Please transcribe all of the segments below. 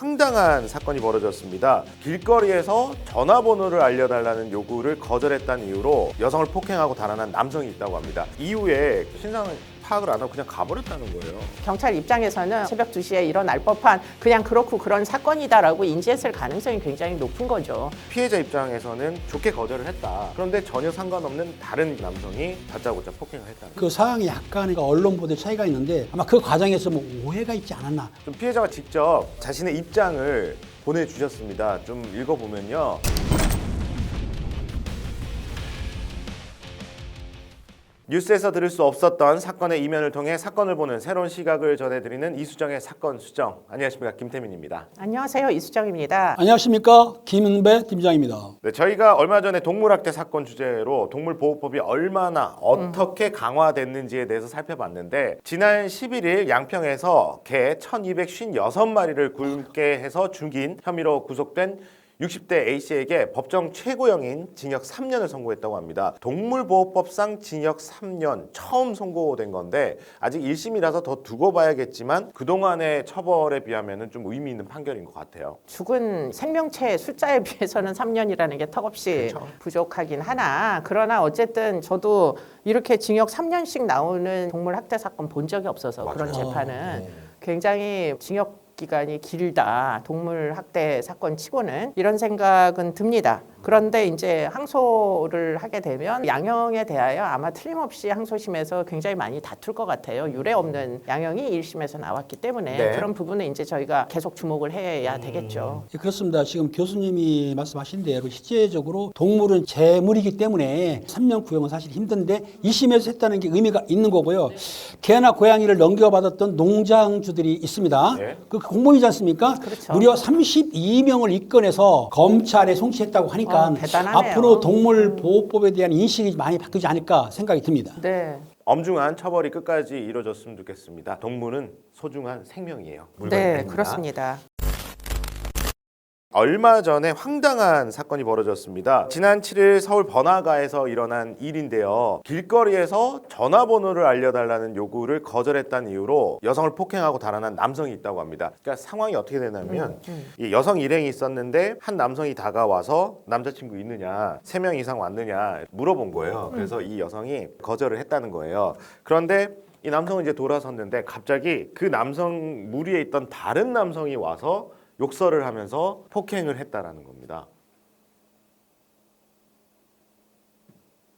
황당한 사건이 벌어졌습니다. 길거리에서 전화번호를 알려달라는 요구를 거절했다는 이유로 여성을 폭행하고 달아난 남성이 있다고 합니다. 이후에 신상을 파악을 안 하고 그냥 가버렸다는 거예요. 경찰 입장에서는 새벽 2시에 일어날 법한 그냥 그렇고 그런 사건이다라고 인지했을 가능성이 굉장히 높은 거죠. 피해자 입장에서는 좋게 거절을 했다. 그런데 전혀 상관없는 다른 남성이 다짜고짜 폭행을 했다는 거예요. 그 사항이 약간 언론 보도에 차이가 있는데 아마 그 과정에서 뭐 오해가 있지 않았나. 좀 피해자가 직접 자신의 입장을 보내주셨습니다. 좀 읽어보면요. 뉴스에서 들을 수 없었던 사건의 이면을 통해 사건을 보는 새로운 시각을 전해드리는 이수정의 사건 수정. 안녕하십니까, 김태민입니다. 안녕하세요, 이수정입니다. 안녕하십니까, 김은배 팀장입니다. 네, 저희가 얼마 전에 동물학대 사건 주제로 동물보호법이 얼마나 어떻게 강화됐는지에 대해서 살펴봤는데 지난 11일 양평에서 개 1256마리를 굶게 해서 죽인 혐의로 구속된 60대 A씨에게 법정 최고형인 징역 3년을 선고했다고 합니다. 동물보호법상 징역 3년 처음 선고된 건데 아직 1심이라서 더 두고 봐야겠지만 그동안의 처벌에 비하면 좀 의미 있는 판결인 것 같아요. 죽은 생명체 숫자에 비해서는 3년이라는 게 턱없이 그렇죠. 부족하긴 하나 그러나 어쨌든 저도 이렇게 징역 3년씩 나오는 동물 학대 사건 본 적이 없어서 맞아요. 그런 재판은 굉장히 징역 기간이 길다. 동물 학대 사건 치고는 이런 생각은 듭니다. 그런데 이제 항소를 하게 되면 양형에 대하여 아마 틀림없이 항소심에서 굉장히 많이 다툴 것 같아요. 유례 없는 양형이 1심에서 나왔기 때문에 네. 그런 부분에 이제 저희가 계속 주목을 해야 되겠죠. 예, 그렇습니다. 지금 교수님이 말씀하신 대로 실제적으로 동물은 재물이기 때문에 3년 구형은 사실 힘든데 2심에서 했다는 게 의미가 있는 거고요. 개나 고양이를 넘겨받았던 농장주들이 있습니다. 네. 그 공무원이지 않습니까? 그렇죠. 무려 32명을 입건해서 검찰에 송치했다고 하니까 대단하네요. 앞으로 동물보호법에 대한 인식이 많이 바뀌지 않을까 생각이 듭니다. 네. 엄중한 처벌이 끝까지 이루어졌으면 좋겠습니다. 동물은 소중한 생명이에요. 물건이 네, 아닙니다. 그렇습니다. 얼마 전에 황당한 사건이 벌어졌습니다. 지난 7일 서울 번화가에서 일어난 일인데요. 길거리에서 전화번호를 알려달라는 요구를 거절했다는 이유로 여성을 폭행하고 달아난 남성이 있다고 합니다. 그러니까 상황이 어떻게 되냐면 이 여성 일행이 있었는데 한 남성이 다가와서 남자친구 있느냐, 3명 이상 왔느냐 물어본 거예요. 그래서 이 여성이 거절을 했다는 거예요. 그런데 이 남성은 이제 돌아섰는데 갑자기 그 남성 무리에 있던 다른 남성이 와서 욕설을 하면서 폭행을 했다라는 겁니다.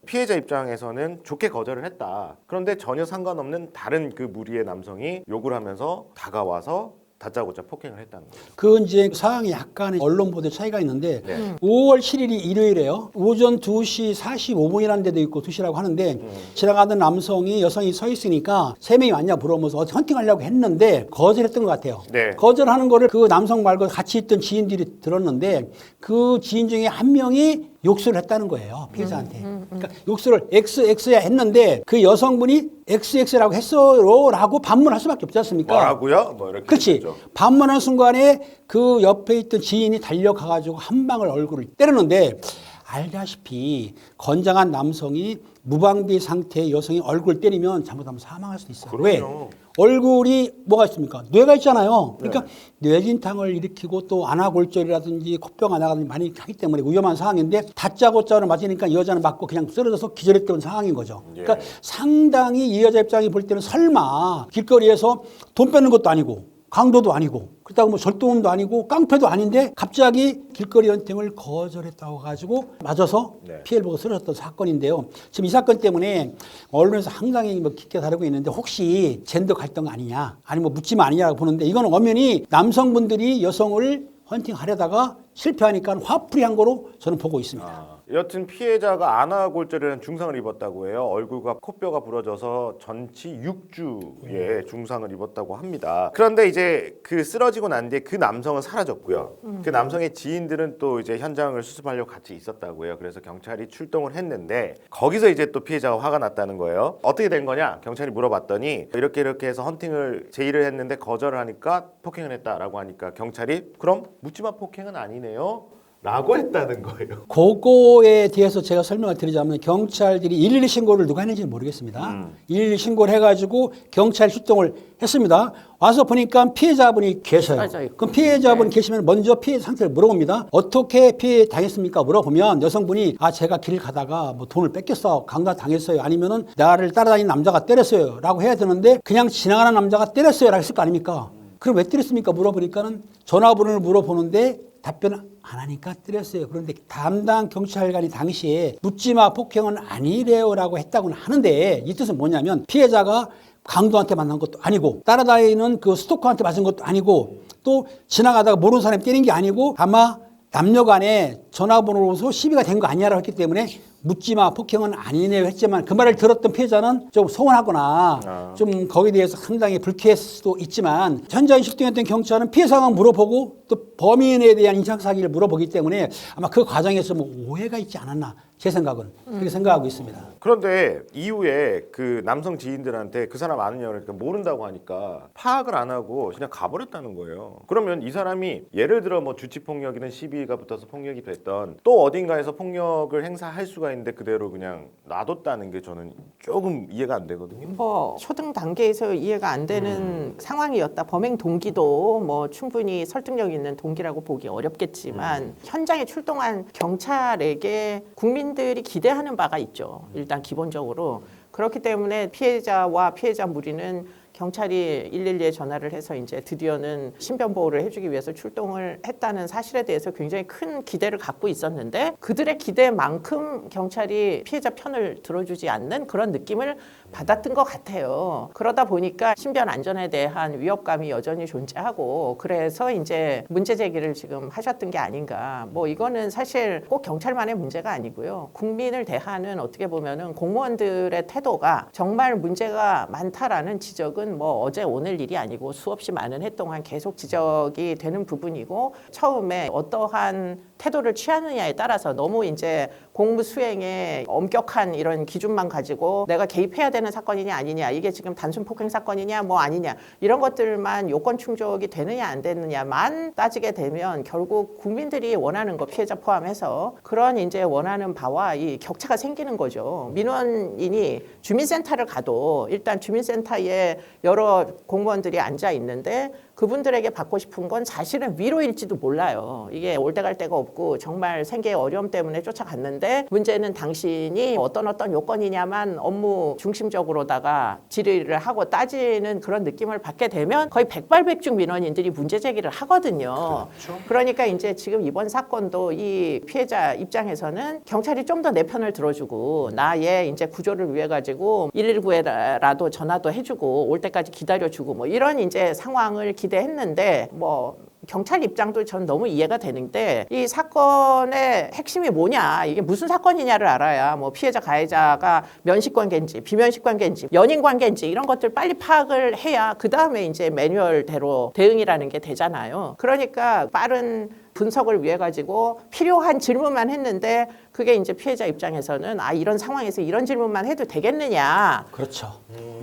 피해자 입장에서는 좋게 거절을 했다. 그런데 전혀 상관없는 다른 그 무리의 남성이 욕을 하면서 다가와서 다짜고짜 폭행을 했다는 거죠. 그 이제 사항이 약간의 언론 보도에 차이가 있는데 네. 5월 7일이 일요일에요. 오전 2시 45분이라는 데도 있고 2시라고 하는데 지나가던 남성이 여성이 서 있으니까 3명이 왔냐 물어보면서 어디 헌팅하려고 했는데 거절했던 것 같아요. 네. 거절하는 거를 그 남성 말고 같이 있던 지인들이 들었는데 그 지인 중에 한 명이 욕설을 했다는 거예요. 피해자한테. 그러니까 욕설을 XX야 했는데 그 여성분이 XX라고 했어요라고 반문할 수밖에 없지 않습니까? 뭐라고요? 뭐 이렇게 그렇지. 했죠. 반문한 순간에 그 옆에 있던 지인이 달려가가지고 한 방을 얼굴을 때렸는데 알다시피 건장한 남성이 무방비 상태의 여성이 얼굴 때리면 잘못하면 사망할 수도 있어요. 왜? 그럼요. 얼굴이 뭐가 있습니까? 뇌가 있잖아요. 그러니까 뇌진탕을 일으키고 또 안화골절이라든지 코뼈가 나가든지 많이 하기 때문에 위험한 상황인데 다짜고짜로 맞으니까 여자는 맞고 그냥 쓰러져서 기절했던 상황인 거죠. 그러니까 상당히 이 여자 입장이 볼 때는 설마 길거리에서 돈 뺏는 것도 아니고 강도도 아니고 그렇다고 뭐 절도범도 아니고 깡패도 아닌데 갑자기 길거리 헌팅을 거절했다고 가지고 맞아서 네. 피해를 보고 쓰러졌던 사건인데요. 지금 이 사건 때문에 언론에서 항상 뭐 깊게 다루고 있는데 혹시 젠더 갈등 아니냐 아니면 뭐 묻지마 아니냐고 보는데 이거는 엄연히 남성분들이 여성을 헌팅하려다가 실패하니까 화풀이한 거로 저는 보고 있습니다. 여튼 피해자가 안화골절이라는 중상을 입었다고 해요. 얼굴과 코뼈가 부러져서 전치 6주의 중상을 입었다고 합니다. 그런데 이제 그 쓰러지고 난 뒤에 그 남성은 사라졌고요. 그 남성의 지인들은 또 이제 현장을 수습하려고 같이 있었다고 해요. 그래서 경찰이 출동을 했는데 거기서 이제 또 피해자가 화가 났다는 거예요. 어떻게 된 거냐? 경찰이 물어봤더니 이렇게 해서 헌팅을 제의를 했는데 거절을 하니까 폭행을 했다라고 하니까 경찰이 그럼 묻지마 폭행은 아니네요. 라고 했다는 거예요. 그거에 대해서 제가 설명을 드리자면 경찰들이 112 신고를 누가 했는지 모르겠습니다. 112 신고를 해가지고 경찰 출동을 했습니다. 와서 보니까 피해자분이 계셔요. 맞아요. 그럼 피해자분 계시면 먼저 피해 상태를 물어봅니다. 어떻게 피해 당했습니까? 물어보면 여성분이 제가 길 가다가 뭐 돈을 뺏겼어. 강도 당했어요. 아니면은 나를 따라다니는 남자가 때렸어요. 라고 해야 되는데 그냥 지나가는 남자가 때렸어요. 라고 했을 거 아닙니까? 그럼 왜 때렸습니까? 물어보니까는 전화번호를 물어보는데 답변을 안 하니까 때렸어요. 그런데 담당 경찰관이 당시에 묻지마 폭행은 아니래요라고 했다고는 하는데 이 뜻은 뭐냐면 피해자가 강도한테 만난 것도 아니고 따라다니는 그 스토커한테 맞은 것도 아니고 또 지나가다가 모르는 사람이 때린 게 아니고 아마 남녀 간에 전화번호로서 시비가 된 거 아니냐라고 했기 때문에 묻지마 폭행은 아니네요 했지만 그 말을 들었던 피해자는 좀 서운하거나 좀 거기에 대해서 상당히 불쾌했을 수도 있지만 현장에 출동했던 경찰은 피해 상황 물어보고 또 범인에 대한 인상사기를 물어보기 때문에 아마 그 과정에서 뭐 오해가 있지 않았나 제 생각은 그렇게 생각하고 있습니다. 그런데 이후에 그 남성 지인들한테 그 사람 아느냐 그러니까 모른다고 하니까 파악을 안 하고 그냥 가버렸다는 거예요. 그러면 이 사람이 예를 들어 뭐 주치폭력이든 시비가 붙어서 폭력이 됐던 또 어딘가에서 폭력을 행사할 수가 있는데 그대로 그냥 놔뒀다는 게 저는 조금 이해가 안 되거든요. 뭐 초등 단계에서 이해가 안 되는 상황이었다. 범행 동기도 뭐 충분히 설득력 있는 동기라고 보기 어렵겠지만 현장에 출동한 경찰에게 국민들이 기대하는 바가 있죠. 일단 기본적으로. 그렇기 때문에 피해자와 피해자 무리는 경찰이 112에 전화를 해서 이제 드디어는 신변 보호를 해주기 위해서 출동을 했다는 사실에 대해서 굉장히 큰 기대를 갖고 있었는데 그들의 기대만큼 경찰이 피해자 편을 들어주지 않는 그런 느낌을 받았던 것 같아요. 그러다 보니까 신변 안전에 대한 위협감이 여전히 존재하고 그래서 이제 문제 제기를 지금 하셨던 게 아닌가. 뭐 이거는 사실 꼭 경찰만의 문제가 아니고요. 국민을 대하는 어떻게 보면은 공무원들의 태도가 정말 문제가 많다라는 지적은 뭐 어제 오늘 일이 아니고 수없이 많은 해 동안 계속 지적이 되는 부분이고 처음에 어떠한 태도를 취하느냐에 따라서 너무 이제 공무 수행에 엄격한 이런 기준만 가지고 내가 개입해야 되는 사건이냐 아니냐 이게 지금 단순 폭행 사건이냐 뭐 아니냐 이런 것들만 요건 충족이 되느냐 안 되느냐만 따지게 되면 결국 국민들이 원하는 거 피해자 포함해서 그런 이제 원하는 바와 이 격차가 생기는 거죠. 민원인이 주민센터를 가도 일단 주민센터에 여러 공무원들이 앉아 있는데 그분들에게 받고 싶은 건 사실은 위로일지도 몰라요. 이게 올 데 갈 데가 없고 정말 생계의 어려움 때문에 쫓아갔는데 문제는 당신이 어떤 요건이냐만 업무 중심적으로다가 질의를 하고 따지는 그런 느낌을 받게 되면 거의 백발백중 민원인들이 문제 제기를 하거든요. 그렇죠. 그러니까 이제 지금 이번 사건도 이 피해자 입장에서는 경찰이 좀 더 내 편을 들어주고 나의 이제 구조를 위해 가지고 119에라도 전화도 해주고 올 때까지 기다려주고 뭐 이런 이제 상황을 기대했는데 뭐 경찰 입장도 전 너무 이해가 되는데 이 사건의 핵심이 뭐냐 이게 무슨 사건이냐를 알아야 뭐 피해자 가해자가 면식관계인지 비면식관계인지 연인관계인지 이런 것들 빨리 파악을 해야 그 다음에 이제 매뉴얼대로 대응이라는 게 되잖아요. 그러니까 빠른 분석을 위해 가지고 필요한 질문만 했는데 그게 이제 피해자 입장에서는 이런 상황에서 이런 질문만 해도 되겠느냐. 그렇죠.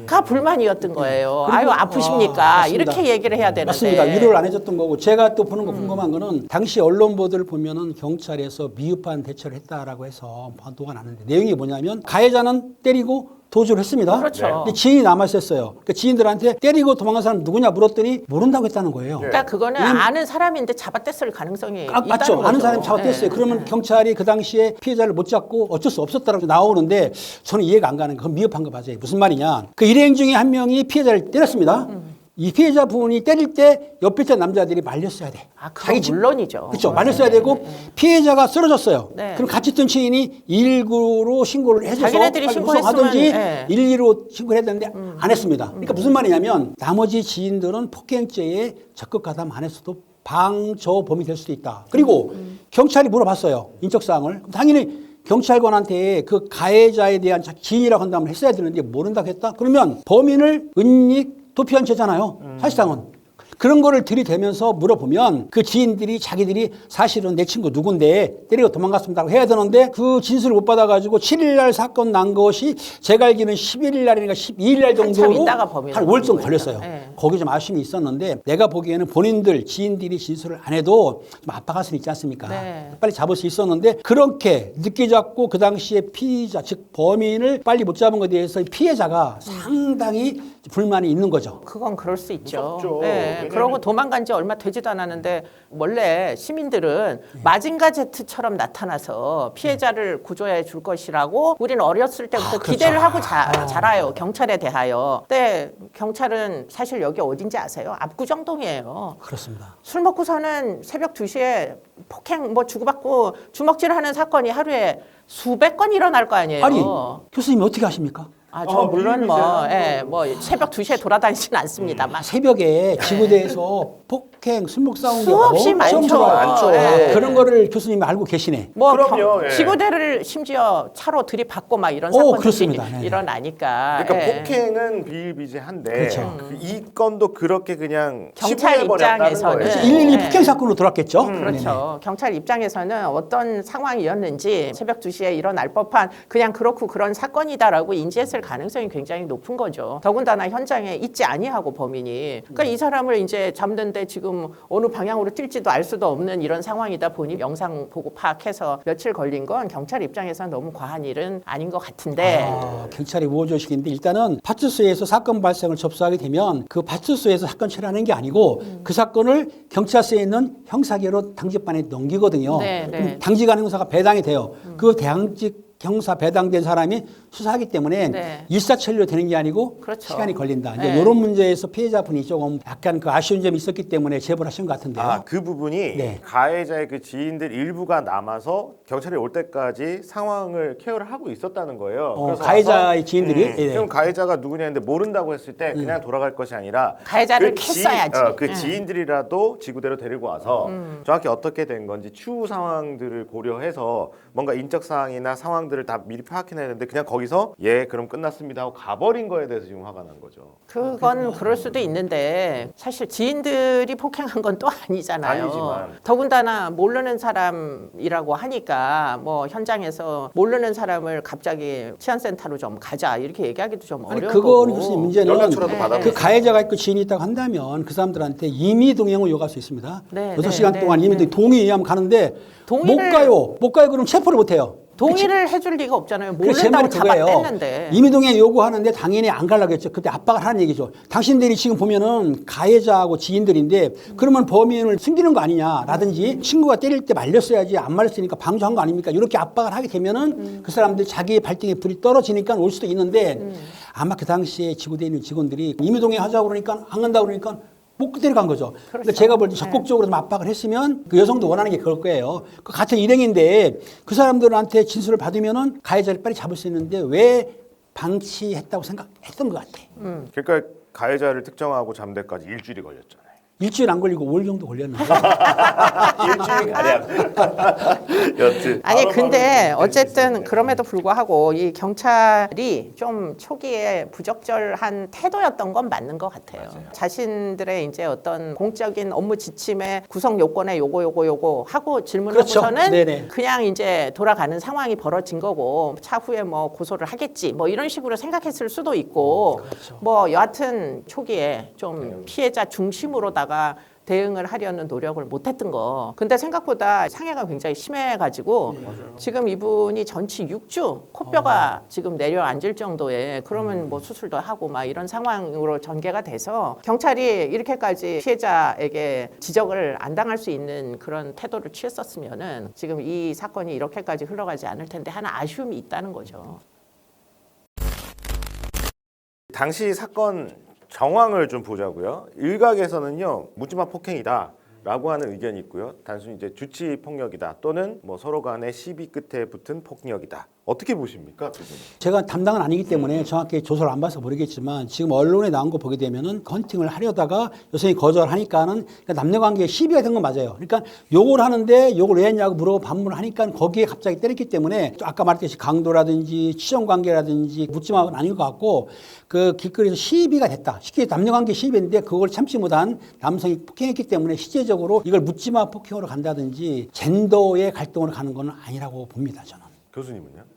가 불만이었던 거예요. 그리고, 아유 아프십니까? 맞습니다. 이렇게 얘기를 해야 되는데. 맞습니다. 위로를 안 해줬던 거고 제가 또 보는 거 궁금한 거는 당시 언론 보도를 보면은 경찰에서 미흡한 대처를 했다라고 해서 보도가 나는데 내용이 뭐냐면 가해자는 때리고 도주를 했습니다. 그렇죠. 근데 지인이 남아있었어요. 그러니까 지인들한테 때리고 도망간 사람 누구냐 물었더니 모른다고 했다는 거예요. 그러니까 그거는 아는 사람인데 잡아뗐을 가능성이 있다는 맞죠. 거죠. 아는 사람이 잡아뗐어요. 그러면 경찰이 그 당시에 피해자를 못 잡고 어쩔 수 없었다라고 나오는데 저는 이해가 안 가는 거. 그건 미흡한 거 맞아요. 무슨 말이냐. 그 일행 중에 한 명이 피해자를 때렸습니다. 이 피해자 부분이 때릴 때 옆에 있던 남자들이 말렸어야 돼. 그건 물론이죠. 그렇죠. 말렸어야 되고 피해자가 쓰러졌어요. 네. 그럼 같이 있던 친인이 119로 신고를 해줘서 자기네들이 하든지 신고했으면, 112로 신고를 해야 되는데 안 했습니다. 그러니까 무슨 말이냐면 나머지 지인들은 폭행죄에 적극 가담 안 했어도 방조범이 될 수도 있다. 그리고 경찰이 물어봤어요. 인적사항을. 그럼 당연히 경찰관한테 그 가해자에 대한 지인이라고 한다면 했어야 되는데 모른다고 했다? 그러면 범인을 은닉 도피한 죄잖아요. 사실상은. 그런 거를 들이대면서 물어보면 그 지인들이 자기들이 사실은 내 친구 누군데 때리고 도망갔습니다라고 해야 되는데 그 진술을 못 받아가지고 7일 날 사건 난 것이 제가 알기로는 11일 날이니까 12일 날 한참 정도로 있다가 범인을 한 5일 정도 보고 걸렸어요. 네. 거기 좀 아쉬움이 있었는데 내가 보기에는 본인들 지인들이 진술을 안 해도 좀 압박할 수 있지 않습니까? 네. 빨리 잡을 수 있었는데 그렇게 늦게 잡고 그 당시에 피의자 즉 범인을 빨리 못 잡은 것에 대해서 피해자가 상당히 불만이 있는 거죠. 그건 그럴 수 있죠. 무섭죠. 네, 왜냐면- 그러고 도망간 지 얼마 되지도 않았는데 원래 시민들은 마징가 제트처럼 나타나서 피해자를 구조해 줄 것이라고 우리는 어렸을 때부터 그렇죠. 기대를 하고 자라요. 경찰에 대하여. 근데 경찰은 사실 여기 어딘지 아세요? 압구정동이에요. 그렇습니다. 술 먹고서는 새벽 2시에 폭행 뭐 주고받고 주먹질하는 사건이 하루에 수백 건 일어날 거 아니에요. 아니 교수님이 어떻게 하십니까? 저 물론 뭐, 비밀이세요? 뭐 새벽 2시에 돌아다니지는 않습니다만 새벽에 지구대에서 폭행, 술목 싸움이 수없이 엄청 많죠. 많죠. 예. 그런 거를 교수님이 알고 계시네. 뭐 그럼요, 예. 지구대를 심지어 차로 들이받고 막 이런 오, 사건들이 그렇습니다. 네네. 일어나니까 그러니까 예. 폭행은 비일비재한데 그렇죠. 이 건도 그렇게 그냥 경찰 치부해버렸다는 입장에서는 거예요. 112 네. 폭행 사건으로 돌았겠죠. 그렇죠. 경찰 입장에서는 어떤 상황이었는지 새벽 2시에 일어날 법한 그냥 그렇고 그런 사건이다라고 인지했을 가능성이 굉장히 높은 거죠. 더군다나 현장에 있지 아니하고 범인이. 그러니까 이 사람을 이제 잡는데 지금 어느 방향으로 뛸지도 알 수도 없는 이런 상황이다 보니 영상 보고 파악해서 며칠 걸린 건 경찰 입장에서는 너무 과한 일은 아닌 것 같은데 경찰이 우호조식인데 일단은 파출소에서 사건 발생을 접수하게 되면 그 파출소에서 사건 처리하는 게 아니고 그 사건을 경찰서에 있는 형사계로 당직반에 넘기거든요. 네, 그럼 네. 당직하는 형사가 배당이 돼요. 그 당직 형사 배당된 사람이 수사하기 때문에 네. 일사천리로 되는 게 아니고 그렇죠. 시간이 걸린다. 이제 네. 이런 문제에서 피해자분이 조금 약간 그 아쉬운 점이 있었기 때문에 제보를 하신 것 같은데요. 아, 그 부분이 네. 가해자의 그 지인들 일부가 남아서 경찰이 올 때까지 상황을 케어를 하고 있었다는 거예요. 그래서 가해자의 와서, 지인들이? 예. 그럼 가해자가 누구냐 했는데 모른다고 했을 때 그냥 돌아갈 것이 아니라 가해자를 그 캤어야지. 그 예. 지인들이라도 지구대로 데리고 와서 정확히 어떻게 된 건지 추후 상황들을 고려해서 뭔가 인적 사항이나 상황들을 다 미리 파악해내야 되는데 그냥 거기서 예 그럼 끝났습니다 하고 가버린 거에 대해서 지금 화가 난 거죠. 그건 그럴 수도 있는데 사실 지인들이 폭행한 건 또 아니잖아요. 아니지만. 더군다나 모르는 사람이라고 하니까 뭐 현장에서 모르는 사람을 갑자기 치안센터로 좀 가자 이렇게 얘기하기도 좀 아니 어려운 그거는 거고. 무슨 문제는 연락처라도 받아보세요. 그 가해자가 있고 지인이 있다고 한다면 그 사람들한테 임의 동행을 요구할 수 있습니다. 네, 6시간 네, 동안 네, 임의 동행 동의에 의하면 가는데 못 동의를- 가요 그럼 체포를 못 해요. 동의를 해줄 리가 없잖아요. 그 제 모른다고 말이 그거예요. 잡아댔는데. 임의동행 요구하는데 당연히 안 가려고 했죠. 그때 압박을 하는 얘기죠. 당신들이 지금 보면은 가해자하고 지인들인데 그러면 범인을 숨기는 거 아니냐라든지 친구가 때릴 때 말렸어야지 안 말렸으니까 방조한 거 아닙니까? 이렇게 압박을 하게 되면은 그 사람들이 자기의 발등에 불이 떨어지니까 올 수도 있는데 아마 그 당시에 지구대에 있는 직원들이 임의동행 하자고 그러니까 안 간다고 그러니까 못 데려간 거죠. 그러니까 제가 볼 때 적극적으로 좀 압박을 했으면 그 여성도 원하는 게 그럴 거예요. 그 같은 일행인데 그 사람들한테 진술을 받으면은 가해자를 빨리 잡을 수 있는데 왜 방치했다고 생각했던 것 같아. 그러니까 가해자를 특정하고 잠대까지 일주일이 걸렸잖아요. 일주일 안 걸리고 5일 정도 걸렸는데. 일주일 가량. 여튼 아니 바로바로 근데 낼수 어쨌든 있었네. 그럼에도 불구하고 이 경찰이 좀 초기에 부적절한 태도였던 건 맞는 것 같아요. 자신들의 이제 어떤 공적인 업무 지침의 구성 요건에 요거 하고 질문하고서는 그렇죠. 네네. 그냥 이제 돌아가는 상황이 벌어진 거고 차후에 뭐 고소를 하겠지 뭐 이런 식으로 생각했을 수도 있고 뭐 여하튼 초기에 좀 피해자 중심으로다가 대응을 하려는 노력을 못했던 거. 근데 생각보다 상해가 굉장히 심해가지고 지금 이분이 전치 6주 코뼈가 지금 내려앉을 정도에 그러면 뭐 수술도 하고 막 이런 상황으로 전개가 돼서 경찰이 이렇게까지 피해자에게 지적을 안 당할 수 있는 그런 태도를 취했었으면은 지금 이 사건이 이렇게까지 흘러가지 않을 텐데 하나 아쉬움이 있다는 거죠. 당시 사건 정황을 좀 보자고요. 일각에서는요 묻지마 폭행이다라고 하는 의견이 있고요. 단순히 이제 주치 폭력이다 또는 뭐 서로 간의 시비 끝에 붙은 폭력이다. 어떻게 보십니까? 두 분은? 제가 담당은 아니기 때문에 정확히 조사를 안 봐서 모르겠지만 지금 언론에 나온 거 보게 되면은 헌팅을 하려다가 여성이 거절하니까는 그러니까 남녀관계에 시비가 된 건 맞아요. 그러니까 욕을 하는데 욕을 왜 했냐고 물어보고 반문을 하니까 거기에 갑자기 때렸기 때문에 아까 말했듯이 강도라든지 치정관계라든지 묻지마는 아닌 것 같고 그 길거리에서 시비가 됐다. 쉽게 남녀관계 시비인데 그걸 참지 못한 남성이 폭행했기 때문에 실제적으로 이걸 묻지마 폭행으로 간다든지 젠더의 갈등으로 가는 건 아니라고 봅니다. 저는. 교수님은요?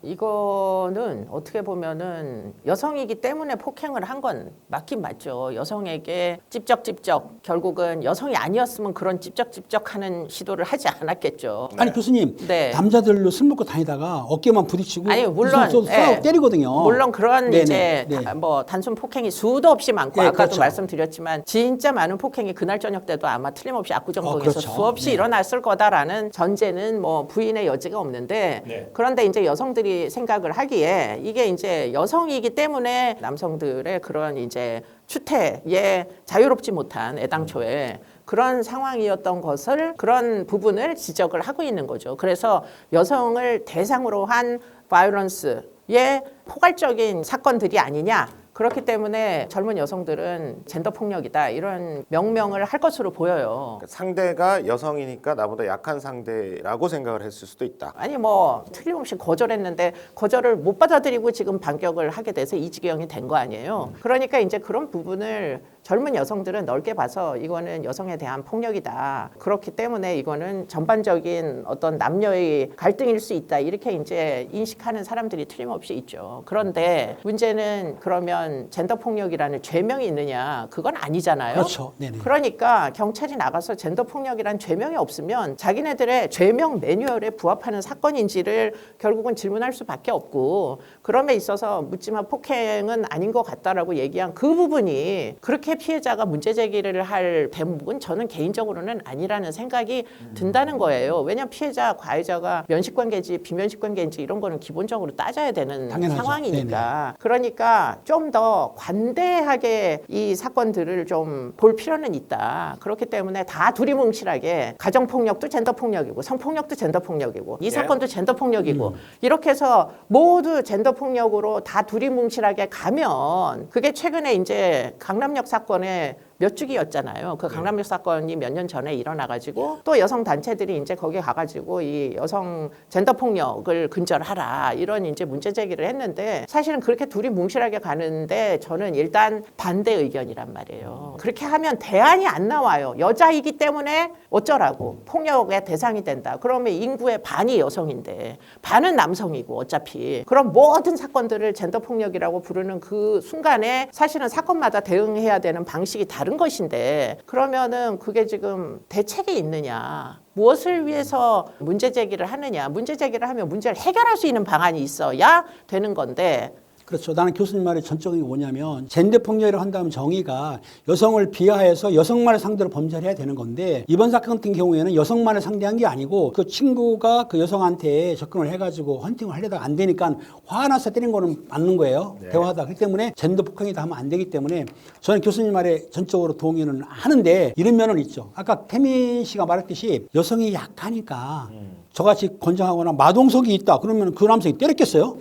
이거는 어떻게 보면은 여성이기 때문에 폭행을 한 건 맞긴 맞죠. 여성에게 찝쩍찝쩍 결국은 여성이 아니었으면 그런 찝쩍찝쩍하는 시도를 하지 않았겠죠. 아니 교수님 네. 남자들로 술 먹고 다니다가 어깨만 부딪히고 아니 물론 예. 때리거든요. 물론 그런 네네. 이제 네. 뭐 단순 폭행이 수도 없이 많고 네, 아까도 그렇죠. 말씀드렸지만 진짜 많은 폭행이 그날 저녁 때도 아마 틀림없이 압구정동에서 그렇죠. 수없이 네. 일어났을 거다라는 전제는 뭐 부인의 여지가 없는데 네. 그런데 이제 여성들이 생각을 하기에 이게 이제 여성이기 때문에 남성들의 그런 이제 추태에 자유롭지 못한 애당초에 그런 상황이었던 것을 그런 부분을 지적을 하고 있는 거죠. 그래서 여성을 대상으로 한 바이오런스의 포괄적인 사건들이 아니냐. 그렇기 때문에 젊은 여성들은 젠더 폭력이다 이런 명명을 할 것으로 보여요. 그러니까 상대가 여성이니까 나보다 약한 상대라고 생각을 했을 수도 있다. 아니 뭐 틀림없이 거절했는데 거절을 못 받아들이고 지금 반격을 하게 돼서 이 지경이 된 거 아니에요. 그러니까 이제 그런 부분을 젊은 여성들은 넓게 봐서 이거는 여성에 대한 폭력이다. 그렇기 때문에 이거는 전반적인 어떤 남녀의 갈등일 수 있다. 이렇게 이제 인식하는 사람들이 틀림없이 있죠. 그런데 문제는 그러면 젠더 폭력이라는 죄명이 있느냐? 그건 아니잖아요. 그렇죠. 네네. 그러니까 경찰이 나가서 젠더 폭력이란 죄명이 없으면 자기네들의 죄명 매뉴얼에 부합하는 사건인지를 결국은 질문할 수밖에 없고 그럼에 있어서 묻지마 폭행은 아닌 것 같다라고 얘기한 그 부분이 그렇게 피해자가 문제 제기를 할 대목은 저는 개인적으로는 아니라는 생각이 든다는 거예요. 왜냐하면 피해자, 가해자가 면식관계인지 비면식관계인지 이런 거는 기본적으로 따져야 되는 당연하죠. 상황이니까. 네네. 그러니까 좀 더 관대하게 이 사건들을 좀 볼 필요는 있다. 그렇기 때문에 다 두리뭉실하게 가정폭력도 젠더폭력이고 성폭력도 젠더폭력이고 이 사건도 젠더폭력이고 이렇게 해서 모두 젠더폭력으로 다 두리뭉실하게 가면 그게 최근에 이제 강남역 사건에 몇 주기였잖아요. 그 강남역 사건이 몇 년 전에 일어나가지고 또 여성 단체들이 이제 거기 가가지고 이 여성 젠더 폭력을 근절하라 이런 이제 문제 제기를 했는데 사실은 그렇게 둘이 뭉실하게 가는데 저는 일단 반대 의견이란 말이에요. 그렇게 하면 대안이 안 나와요. 여자이기 때문에 어쩌라고 폭력의 대상이 된다. 그러면 인구의 반이 여성인데 반은 남성이고 어차피 그럼 모든 사건들을 젠더 폭력이라고 부르는 그 순간에 사실은 사건마다 대응해야 되는 방식이 다른 것인데 그러면은 그게 지금 대책이 있느냐 무엇을 위해서 문제 제기를 하느냐 문제 제기를 하면 문제를 해결할 수 있는 방안이 있어야 되는 건데 그렇죠. 나는 교수님 말의 전적인 게 뭐냐면 젠더 폭력이라고 한다면 정의가 여성을 비하해서 여성만을 상대로 범죄를 해야 되는 건데 이번 사건 같은 경우에는 여성만을 상대한 게 아니고 그 친구가 그 여성한테 접근을 해가지고 헌팅을 하려다가 안 되니까 화나서 때린 거는 맞는 거예요. 네. 대화하다. 그렇기 때문에 젠더 폭행이다 하면 안 되기 때문에 저는 교수님 말에 전적으로 동의는 하는데 이런 면은 있죠. 아까 태민 씨가 말했듯이 여성이 약하니까 저같이 건장하거나 마동석이 있다. 그러면 그 남성이 때렸겠어요?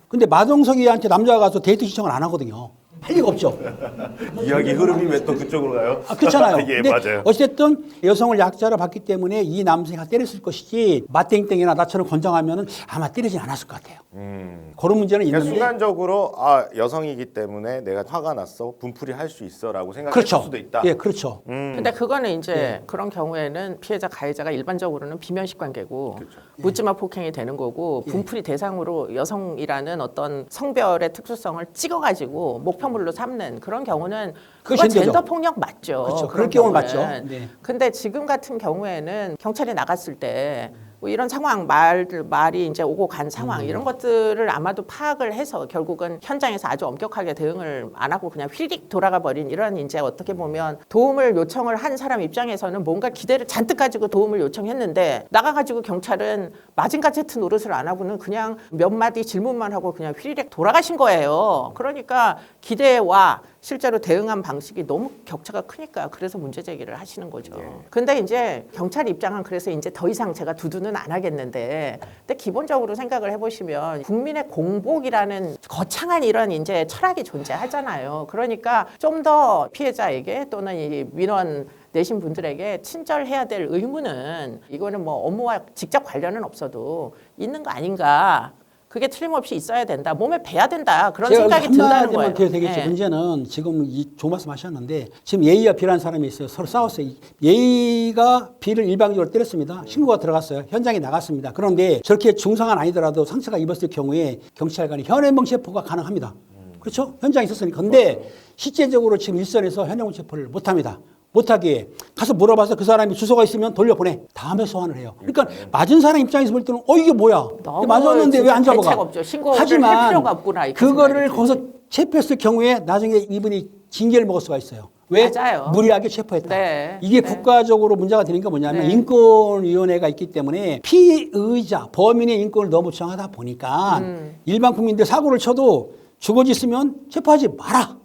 근데 마동석이한테 남자가 가서 데이트 신청을 안 하거든요. 할 리가 없죠. 이야기 흐름이 왜 또 그쪽으로 가요? 아, 그렇잖아요. 예, 근데 맞아요. 어쨌든 여성을 약자로 봤기 때문에 이 남성이 때렸을 것이지 마땡땡이나 나처럼 건장하면 아마 때리진 않았을 것 같아요. 그런 문제는 그러니까 있는데 순간적으로 여성이기 때문에 내가 화가 났어 분풀이 할 수 있어라고 생각할 그렇죠. 수도 있다. 예, 그렇죠. 근데 그거는 이제 그런 경우에는 피해자 가해자가 일반적으로는 비면식 관계고 묻지마 폭행이 되는 거고 분풀이 대상으로 여성이라는 어떤 성별의 특수성을 찍어가지고 목표물로 삼는 그런 경우는 그게 그건 젠더죠. 젠더 폭력 맞죠. 그렇죠. 그런 그럴 경우는 경우는. 맞죠. 네. 근데 지금 같은 경우에는 경찰이 나갔을 때 뭐 이런 상황 말이 이제 오고 간 상황 이런 것들을 아마도 파악을 해서 결국은 현장에서 아주 엄격하게 대응을 안 하고 그냥 휘릭 돌아가 버린 이런 이제 어떻게 보면 도움을 요청을 한 사람 입장에서는 뭔가 기대를 잔뜩 가지고 도움을 요청했는데 나가가지고 경찰은 마징가 제트 노릇을 안 하고는 그냥 몇 마디 질문만 하고 그냥 휘리릭 돌아가신 거예요. 그러니까 기대와 실제로 대응한 방식이 너무 격차가 크니까 그래서 문제 제기를 하시는 거죠. 근데 이제 경찰 입장은 그래서 이제 더 이상 제가 두두는 정도는 안 하겠는데, 근데 기본적으로 생각을 해보시면 국민의 공복이라는 거창한 이런 이제 철학이 존재하잖아요. 그러니까 좀 더 피해자에게 또는 이 민원 내신 분들에게 친절해야 될 의무는 이거는 뭐 업무와 직접 관련은 없어도 있는 거 아닌가. 그게 틀림없이 있어야 된다. 몸에 배야 된다. 그런 생각이 든다는 거예요. 돼야 되겠죠. 예. 문제는 지금 좋은 말씀 하셨는데 지금 예의와 비라는 사람이 있어요. 서로 싸웠어요. 예의가 비를 일방적으로 때렸습니다. 신고가 들어갔어요. 현장에 나갔습니다. 그런데 저렇게 중상은 아니더라도 상처가 입었을 경우에 경찰관이 현행범 체포가 가능합니다. 그렇죠? 현장에 있었으니까. 근데 실제적으로 지금 일선에서 현행범 체포를 못합니다. 못하기에 가서 물어봐서 그 사람이 주소가 있으면 돌려보내. 다음에 소환을 해요. 그러니까 맞은 사람 입장에서 볼 때는 이게 뭐야? 맞았는데 왜 안 잡아가? 신고를 할 필요가 없구나. 이렇게 그거를 생각이 거기서 체포했을 경우에 나중에 이분이 징계를 먹을 수가 있어요. 왜? 맞아요. 무리하게 체포했다. 네. 이게 네. 국가적으로 문제가 되는 게 뭐냐면 네. 인권위원회가 있기 때문에 피의자, 범인의 인권을 너무 주장하다 보니까 일반 국민들 사고를 쳐도 주거짓으면 체포하지 마라.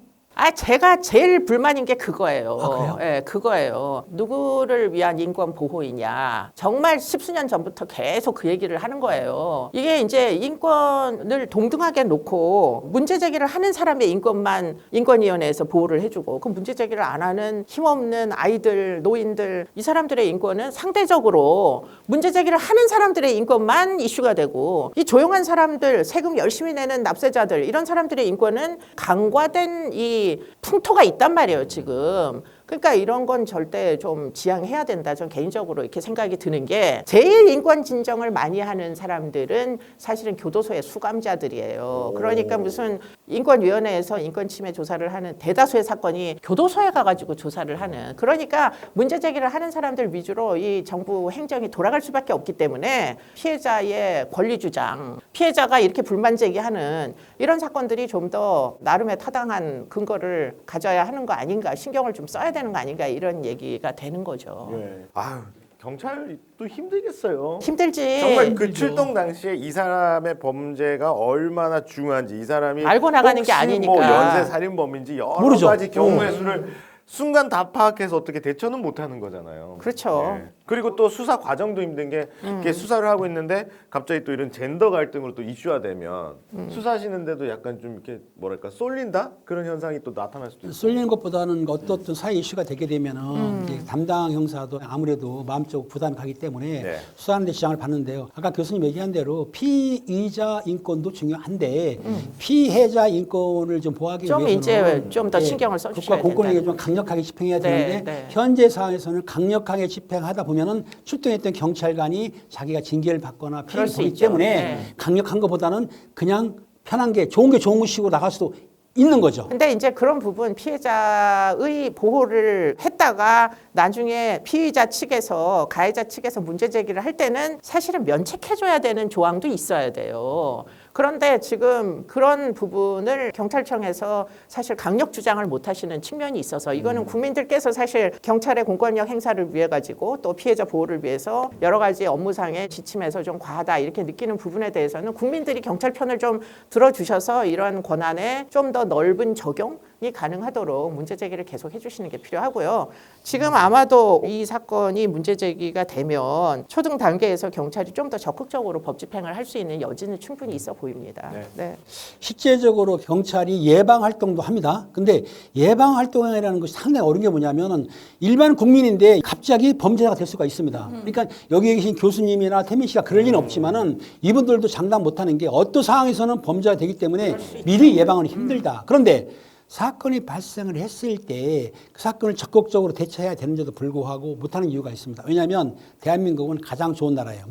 제가 제일 불만인 게 그거예요. 그래요? 예, 그거예요. 누구를 위한 인권 보호이냐. 정말 십수년 전부터 계속 그 얘기를 하는 거예요. 이게 이제 인권을 동등하게 놓고 문제 제기를 하는 사람의 인권만 인권위원회에서 보호를 해주고 그 문제 제기를 안 하는 힘없는 아이들, 노인들 이 사람들의 인권은 상대적으로 문제 제기를 하는 사람들의 인권만 이슈가 되고 이 조용한 사람들, 세금 열심히 내는 납세자들 이런 사람들의 인권은 강화된 이 풍토가 있단 말이에요, 지금. 그러니까 이런 건 절대 좀 지양해야 된다. 전 개인적으로 이렇게 생각이 드는 게 제일 인권 진정을 많이 하는 사람들은 사실은 교도소의 수감자들이에요. 그러니까 무슨 인권위원회에서 인권 침해 조사를 하는 대다수의 사건이 교도소에 가가지고 조사를 하는. 그러니까 문제 제기를 하는 사람들 위주로 이 정부 행정이 돌아갈 수밖에 없기 때문에 피해자의 권리 주장, 피해자가 이렇게 불만 제기하는 이런 사건들이 좀 더 나름의 타당한 근거를 가져야 하는 거 아닌가, 신경을 좀 써야 되는 거 아닌가 이런 얘기가 되는 거죠. 예. 아유, 경찰도 힘들겠어요. 힘들지. 정말 그 출동 당시에 이 사람의 범죄가 얼마나 중요한지 이 사람이 알고 나가는 게 혹시 아니니까. 뭐 연쇄 살인범인지 여러 모르죠. 가지 경우의 수를 순간 다 파악해서 어떻게 대처는 못하는 거잖아요. 그렇죠. 예. 그리고 또 수사 과정도 힘든 게 이렇게 수사를 하고 있는데 갑자기 또 이런 젠더 갈등으로 또 이슈화되면 수사하시는데도 약간 좀 이렇게 뭐랄까 쏠린다 그런 현상이 또 나타날 수도 있어요. 쏠리는 것보다는 어떤 사회 이슈가 되게 되면은 이제 담당 형사도 아무래도 마음적 부담이 가기 때문에 네. 수사하는 데 지장을 받는데요. 아까 교수님 얘기한 대로 피의자 인권도 중요한데 피해자 인권을 좀 보호하기 좀 위해서는 이제 좀 더 신경을 써주셔야 국가 공권력이 된다는 좀 강력하게 집행해야 네, 되는데 네. 현재 상황에서는 강력하게 집행하다 보면은 출동했던 경찰관이 자기가 징계를 받거나 그럴 피해를 수 보기 있죠. 때문에 네. 강력한 것보다는 그냥 편한 게 좋은 식으로 나갈 수도 있는 거죠. 근데 이제 그런 부분 피해자의 보호를 했다가 나중에 피의자 측에서 가해자 측에서 문제 제기를 할 때는 사실은 면책해줘야 되는 조항도 있어야 돼요. 그런데 지금 그런 부분을 경찰청에서 사실 강력 주장을 못 하시는 측면이 있어서 이거는 국민들께서 사실 경찰의 공권력 행사를 위해 가지고 또 피해자 보호를 위해서 여러 가지 업무상의 지침에서 좀 과하다 이렇게 느끼는 부분에 대해서는 국민들이 경찰 편을 좀 들어주셔서 이런 권한에 좀 더 넓은 적용이 가능하도록 문제 제기를 계속 해주시는 게 필요하고요. 지금 아마도 이 사건이 문제 제기가 되면 초등 단계에서 경찰이 좀 더 적극적으로 법 집행을 할 수 있는 여지는 충분히 있어 보입니다. 네. 네. 실제적으로 경찰이 예방 활동도 합니다. 근데 예방 활동이라는 것이 상당히 어려운 게 뭐냐면은 일반 국민인데 갑자기 범죄자가 될 수가 있습니다. 그러니까 여기 계신 교수님이나 태민 씨가 그럴 리는 없지만은 이분들도 장담 못 하는 게 어떤 상황에서는 범죄가 되기 때문에 미리 예방은 힘들다. 그런데 사건이 발생을 했을 때 그 사건을 적극적으로 대처해야 되는데도 불구하고 못하는 이유가 있습니다. 왜냐하면 대한민국은 가장 좋은 나라예요.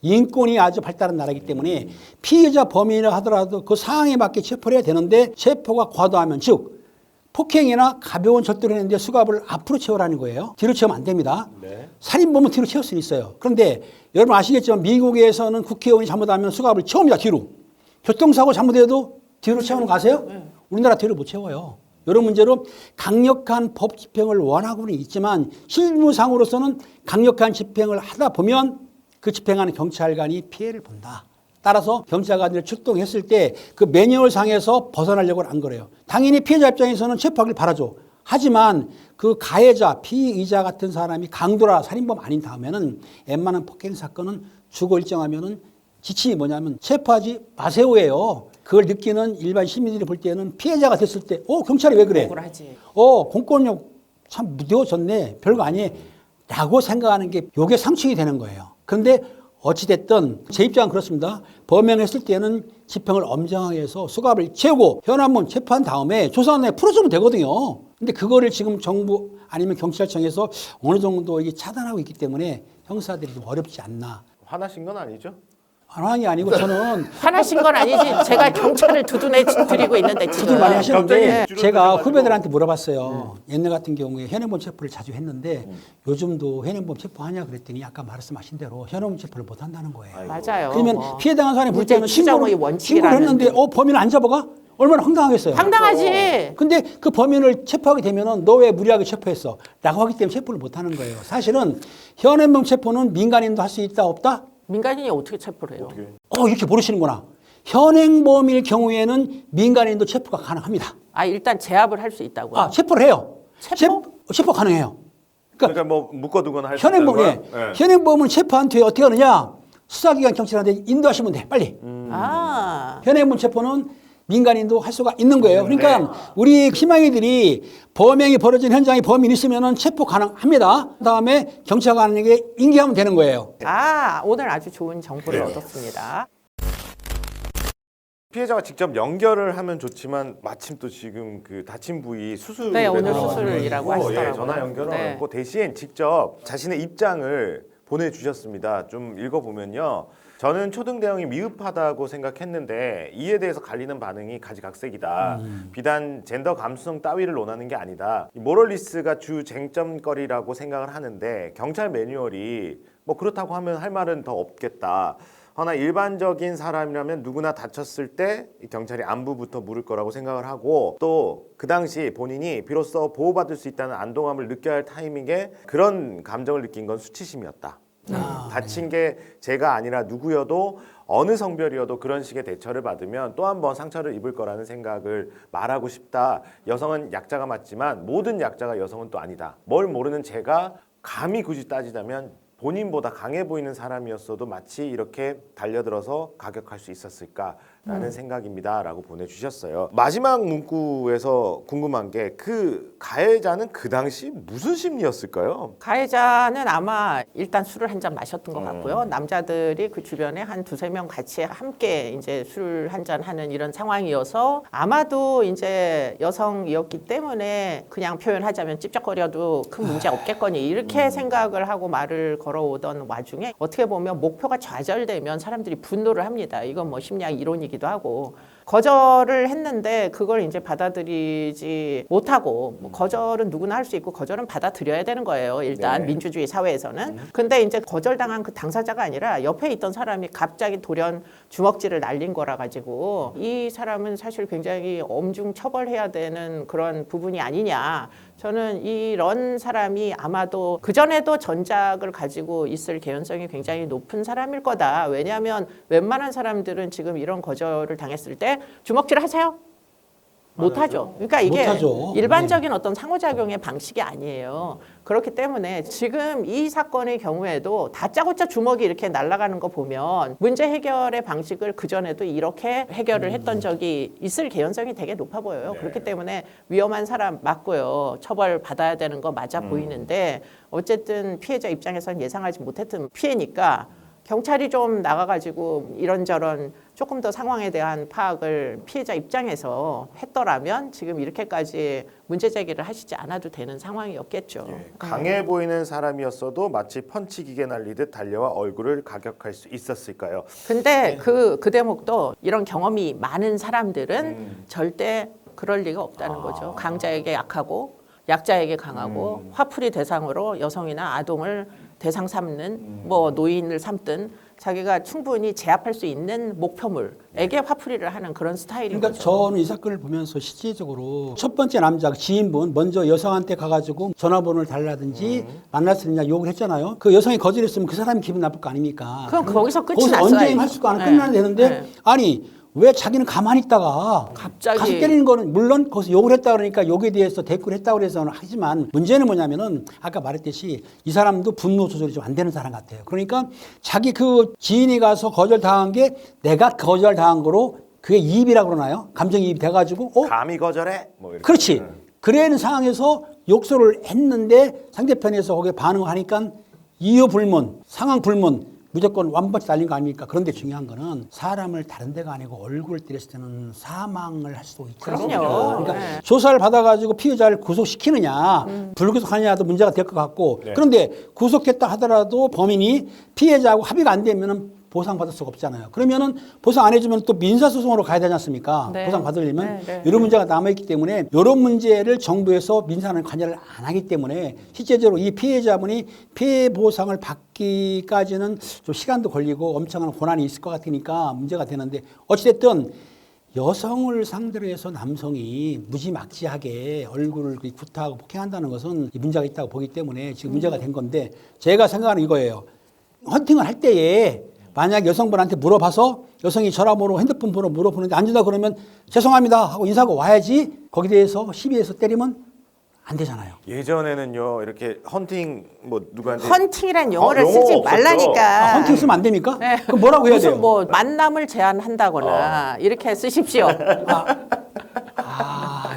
인권이 아주 발달한 나라이기 때문에 피해자 범인이라 하더라도 그 상황에 맞게 체포를 해야 되는데 체포가 과도하면 즉 폭행이나 가벼운 절도를 했는데 수갑을 앞으로 채우라는 거예요. 뒤로 채우면 안 됩니다. 네. 살인범은 뒤로 채울 수 있어요. 그런데 여러분 아시겠지만 미국에서는 국회의원이 잘못하면 수갑을 채웁니다. 뒤로. 교통사고 잘못해도 뒤로 채우는 거 아세요? 우리나라 뒤로 못 채워요. 이런 문제로 강력한 법 집행을 원하고는 있지만 실무상으로서는 강력한 집행을 하다 보면 그 집행하는 경찰관이 피해를 본다. 따라서 경찰관들이 출동했을 때 그 매뉴얼상에서 벗어나려고 안 그래요. 당연히 피해자 입장에서는 체포하길 바라죠. 하지만 그 가해자, 피의자 같은 사람이 강도라 살인범 아닌 다음에는 웬만한 폭행 사건은 주거 일정하면은 지침이 뭐냐면 체포하지 마세요예요. 그걸 느끼는 일반 시민들이 볼 때는 피해자가 됐을 때, 경찰이 왜 그래? 억울하지. 공권력 참 무뎌졌네. 별거 아니에요. 라고 생각하는 게 요게 상충이 되는 거예요. 그런데 어찌됐든 제 입장은 그렇습니다. 범행했을 때는 집행을 엄정하게 해서 수갑을 채우고 현안문 체포한 다음에 조사원에 풀어주면 되거든요. 근데 그거를 지금 정부 아니면 경찰청에서 어느 정도 이게 차단하고 있기 때문에 형사들이 좀 어렵지 않나. 화나신 건 아니죠? 안황이 아니고 저는 화나신 건 아니지. 제가 경찰을 두둔해 드리고 있는데 지금. 두들 많이 하시는데 갑자기 제가 줄어들어가지고. 후배들한테 물어봤어요. 옛날 같은 경우에 현행범 체포를 자주 했는데 요즘도 현행범 체포하냐 그랬더니 아까 말씀하신 대로 현행범 체포를 못 한다는 거예요. 맞아요. 그러면 뭐. 피해당한 사람이 볼 무죄 때는 추정의 신고를 원칙이라는 했는데 범인을 안 잡아가? 얼마나 황당하겠어요. 황당하지. 근데 그 범인을 체포하게 되면은 너 왜 무리하게 체포했어? 라고 하기 때문에 체포를 못 하는 거예요. 사실은 현행범 체포는 민간인도 할 수 있다 없다? 민간인이 어떻게 체포를 해요? 이렇게 모르시는구나. 현행범일 경우에는 민간인도 체포가 가능합니다. 일단 제압을 할 수 있다고요. 체포를 해요. 체포? 체포 가능해요. 그러니까 뭐 묶어두거나 할 수 있다는 현행범, 거야? 예. 현행범은 체포한 뒤에 어떻게 하느냐? 수사기관 경찰한테 인도하시면 돼, 빨리. 현행범 체포는 민간인도 할 수가 있는 거예요. 그러니까 우리 희망이들이 범행이 벌어진 현장에 범인이 있으면 체포 가능합니다. 그다음에 경찰관에게 인계하면 되는 거예요. 오늘 아주 좋은 정보를 얻었습니다. 피해자가 직접 연결을 하면 좋지만 마침 또 지금 그 다친 부위 수술을 네, 오늘 들어가고 수술이라고 있고, 하시더라고요. 전화 연결을 네. 하고 대신 직접 자신의 입장을 보내주셨습니다. 좀 읽어보면요. 저는 초등대형이 미흡하다고 생각했는데 이에 대해서 갈리는 반응이 가지각색이다. 비단 젠더 감수성 따위를 논하는 게 아니다. 이 모럴리스가 주 쟁점거리라고 생각을 하는데 경찰 매뉴얼이 뭐 그렇다고 하면 할 말은 더 없겠다. 허나 일반적인 사람이라면 누구나 다쳤을 때 경찰이 안부부터 물을 거라고 생각을 하고 또 그 당시 본인이 비로소 보호받을 수 있다는 안도감을 느껴야 할 타이밍에 그런 감정을 느낀 건 수치심이었다. 다친 게 제가 아니라 누구여도 어느 성별이어도 그런 식의 대처를 받으면 또 한 번 상처를 입을 거라는 생각을 말하고 싶다. 여성은 약자가 맞지만 모든 약자가 여성은 또 아니다. 뭘 모르는 제가 감히 굳이 따지자면 본인보다 강해 보이는 사람이었어도 마치 이렇게 달려들어서 가격할 수 있었을까라는 생각입니다라고 보내주셨어요. 마지막 문구에서 궁금한 게 그 가해자는 그 당시 무슨 심리였을까요? 가해자는 아마 일단 술을 한 잔 마셨던 것 같고요. 남자들이 그 주변에 한 두세 명 같이 함께 이제 술 한 잔 하는 이런 상황이어서 아마도 이제 여성이었기 때문에 그냥 표현하자면 찝쩍거려도 큰 문제 없겠거니 이렇게 생각을 하고 말을 걸어오던 와중에 어떻게 보면 목표가 좌절되면 사람들이 분노를 합니다. 이건 뭐 심리학 이론이기도 하고 거절을 했는데 그걸 이제 받아들이지 못하고 뭐 거절은 누구나 할 수 있고 거절은 받아들여야 되는 거예요. 일단 네. 민주주의 사회에서는. 근데 이제 거절당한 그 당사자가 아니라 옆에 있던 사람이 갑자기 돌연 주먹질을 날린 거라 가지고 이 사람은 사실 굉장히 엄중 처벌해야 되는 그런 부분이 아니냐. 저는 이런 사람이 아마도 그전에도 전작을 가지고 있을 개연성이 굉장히 높은 사람일 거다. 왜냐하면 웬만한 사람들은 지금 이런 거절을 당했을 때 주먹질 하세요? 못하죠. 그러니까 이게 못하죠. 일반적인 어떤 상호작용의 방식이 아니에요. 그렇기 때문에 지금 이 사건의 경우에도 다짜고짜 주먹이 이렇게 날아가는 거 보면 문제 해결의 방식을 그전에도 이렇게 해결을 했던 적이 있을 개연성이 되게 높아 보여요. 그렇기 때문에 위험한 사람 맞고요. 처벌 받아야 되는 거 맞아 보이는데 어쨌든 피해자 입장에서는 예상하지 못했던 피해니까 경찰이 좀 나가가지고 이런저런 조금 더 상황에 대한 파악을 피해자 입장에서 했더라면 지금 이렇게까지 문제 제기를 하시지 않아도 되는 상황이었겠죠. 강해 보이는 사람이었어도 마치 펀치기계 날리듯 달려와 얼굴을 가격할 수 있었을까요? 근데 그 대목도 이런 경험이 많은 사람들은 절대 그럴 리가 없다는 거죠. 강자에게 약하고 약자에게 강하고 화풀이 대상으로 여성이나 아동을 대상 삼는 뭐 노인을 삼든 자기가 충분히 제압할 수 있는 목표물에게 화풀이를 하는 그런 스타일인 그러니까 거죠. 저는 이 사건을 보면서 실질적으로 첫 번째 남자 지인분 먼저 여성한테 가가지고 전화번호를 달라든지 만날 수 있느냐 욕을 했잖아요. 그 여성이 거절했으면 그 사람이 기분 나쁠 거 아닙니까? 그럼 거기서 끝이 거기서 났어요. 언쟁할 수가 안 끝나야 되는데 네. 아니 왜 자기는 가만히 있다가 갑자기. 가서 때리는 거는 물론 거기서 욕을 했다 그러니까 욕에 대해서 댓글을 했다고 그래서는 하지만 문제는 뭐냐면은 아까 말했듯이 이 사람도 분노 조절이 좀 안 되는 사람 같아요. 그러니까 자기 그 지인이 가서 거절당한 게 내가 거절당한 거로 그게 이입이라고 그러나요? 감정이입이 돼가지고 감히 거절해? 뭐 이렇게. 그렇지. 그런 상황에서 욕설을 했는데 상대편에서 거기에 반응을 하니까 이유 불문, 상황 불문 무조건 완전히 날린 거 아닙니까? 그런데 중요한 거는 사람을 다른 데가 아니고 얼굴을 때렸을 때는 사망을 할 수도 있죠. 그럼요. 그러니까 네. 조사를 받아가지고 피해자를 구속시키느냐, 불구속하느냐도 문제가 될 것 같고, 네. 그런데 구속했다 하더라도 범인이 피해자하고 합의가 안 되면은 보상받을 수가 없잖아요. 그러면은 보상 안 해주면 또 민사소송으로 가야 되지 않습니까? 네. 보상받으려면 네, 네. 이런 문제가 남아있기 때문에 이런 문제를 정부에서 민사는 관여를 안 하기 때문에 실제적으로 이 피해자분이 피해 보상을 받기까지는 좀 시간도 걸리고 엄청난 고난이 있을 것 같으니까 문제가 되는데 어찌됐든 여성을 상대로 해서 남성이 무지막지하게 얼굴을 구타하고 폭행한다는 것은 문제가 있다고 보기 때문에 지금 문제가 된 건데 제가 생각하는 이거예요. 헌팅을 할 때에 만약 여성분한테 물어봐서 여성이 전화번호, 핸드폰 번호 물어보는데 안 준다 그러면 죄송합니다 하고 인사하고 와야지 거기에 대해서 시비해서 때리면 안 되잖아요. 예전에는요 이렇게 헌팅 뭐 누구한테 헌팅이란 용어를 용어 쓰지 없었죠. 말라니까. 헌팅 쓰면 안 됩니까? 네. 그럼 뭐라고 해야 무슨 돼요? 뭐 만남을 제안한다거나 이렇게 쓰십시오.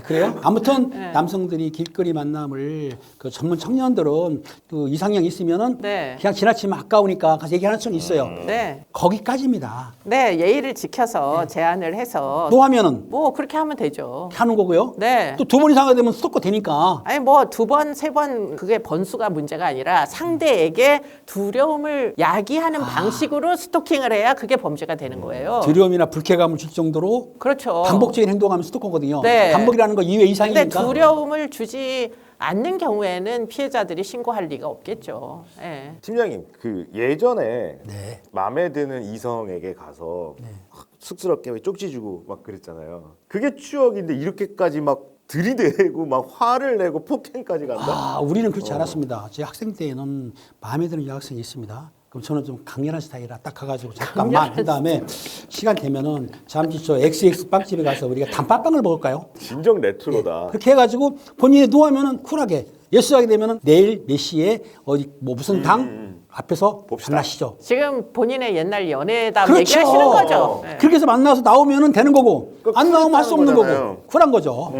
그래요? 아무튼 네. 남성들이 길거리 만남을 그 전문 청년들은 그 이상형 있으면은 네. 그냥 지나치면 아까우니까 가서 얘기하는 수는 있어요. 네. 거기까지입니다. 네, 예의를 지켜서 제안을 해서 또 하면은 뭐 그렇게 하면 되죠. 하는 거고요. 네. 또 두 번 이상 하게 되면 스토커 되니까. 아니 뭐 두 번, 세 번 그게 번수가 문제가 아니라 상대에게 두려움을 야기하는 방식으로 스토킹을 해야 그게 범죄가 되는 거예요. 두려움이나 불쾌감을 줄 정도로 그렇죠. 반복적인 행동하면 스토커거든요. 네. 반복이라는 거 2회 근데 이상이니까. 두려움을 주지 않는 경우에는 피해자들이 신고할 리가 없겠죠. 예. 팀장님 그 예전에 네. 마음에 드는 이성에게 가서 쑥스럽게 쪽지 주고 막 그랬잖아요. 그게 추억인데 이렇게까지 막 들이대고 막 화를 내고 폭행까지 간다? 아, 우리는 그렇지 않았습니다. 제 학생 때에는 마음에 드는 여학생이 있습니다. 그럼 저는 좀 강렬한 스타일이라 딱 가가지고 잠깐만 한 다음에 시간 되면은 잠시 저 XX 빵집에 가서 우리가 단팥빵을 먹을까요? 진정 레트로다. 그렇게 해가지고 본인이 노하면은 쿨하게 예스하게 되면은 내일 몇 시에 어디 뭐 무슨 당 앞에서 봅시다. 만나시죠. 지금 본인의 옛날 연애담 그렇죠. 얘기하시는 거죠. 예. 그렇게 해서 만나서 나오면은 되는 거고 그러니까 안 나오면 할 수 없는 쿨했다는 거고 쿨한 거죠.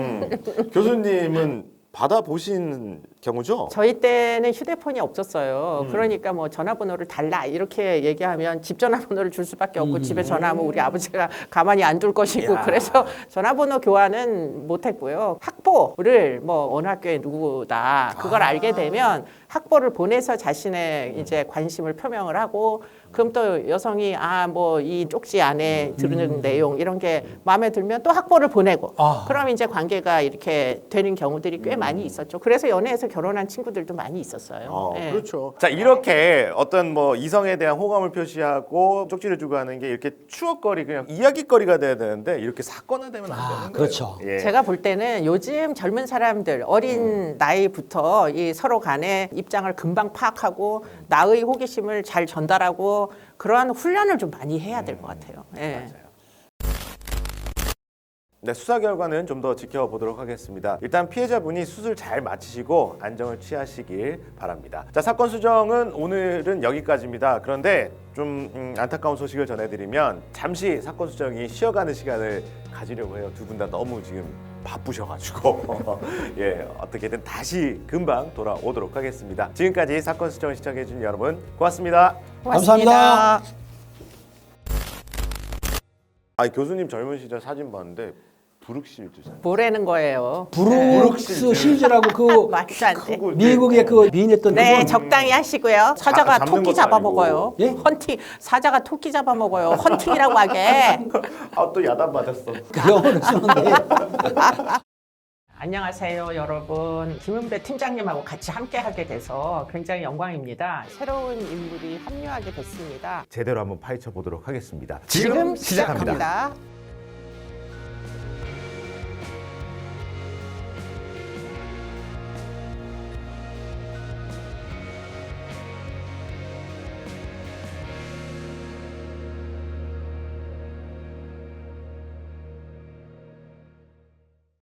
교수님은 받아보신 경우죠? 저희 때는 휴대폰이 없었어요. 그러니까 뭐 전화번호를 달라 이렇게 얘기하면 집 전화번호를 줄 수밖에 없고 집에 전화하면 우리 아버지가 가만히 안 둘 것이고 야. 그래서 전화번호 교환은 못했고요. 학보를 뭐 어느 학교에 누구다 그걸 알게 되면 학보를 보내서 자신의 이제 관심을 표명을 하고 그럼 또 여성이 아 뭐 이 쪽지 안에 들은 내용 이런 게 마음에 들면 또 학보를 보내고 그럼 이제 관계가 이렇게 되는 경우들이 꽤 많이 있었죠. 그래서 연애해서 결혼한 친구들도 많이 있었어요. 예. 그렇죠. 자 이렇게 어떤 뭐 이성에 대한 호감을 표시하고 쪽지를 주고 하는 게 이렇게 추억거리 그냥 이야기거리가 돼야 되는데 이렇게 사건화되면 안 되는 거예요. 그렇죠. 예. 제가 볼 때는 요즘 젊은 사람들 어린 나이부터 이 서로 간의 입장을 금방 파악하고 나의 호기심을 잘 전달하고 그러한 훈련을 좀 많이 해야 될 것 같아요. 예. 네, 수사 결과는 좀 더 지켜보도록 하겠습니다. 일단 피해자분이 수술 잘 마치시고 안정을 취하시길 바랍니다. 자, 사건 수정은 오늘은 여기까지입니다. 그런데 좀 안타까운 소식을 전해드리면 잠시 사건 수정이 쉬어가는 시간을 가지려고 해요. 두 분 다 너무 지금 바쁘셔가지고 예, 어떻게든 다시 금방 돌아오도록 하겠습니다. 지금까지 사건 수정을 시청해주신 여러분 고맙습니다. 감사합니다. 아니 교수님 젊은 시절 사진 봤는데 브룩실즈잖아요. 뭐라는 거예요? 브룩스 실즈라고 그 말도 안 돼. 미국의 그 미인했던 네, 그분. 적당히 하시고요. 사자가 잡는 토끼 것도 잡아먹어요. 아니고. 예? 헌팅, 사자가 토끼 잡아먹어요. 헌팅이라고 하게. 또 야단 맞았어. 영어를 쓰는데 안녕하세요, 여러분. 김은배 팀장님하고 같이 함께 하게 돼서 굉장히 영광입니다. 새로운 인물이 합류하게 됐습니다. 제대로 한번 파헤쳐 보도록 하겠습니다. 지금 시작합니다.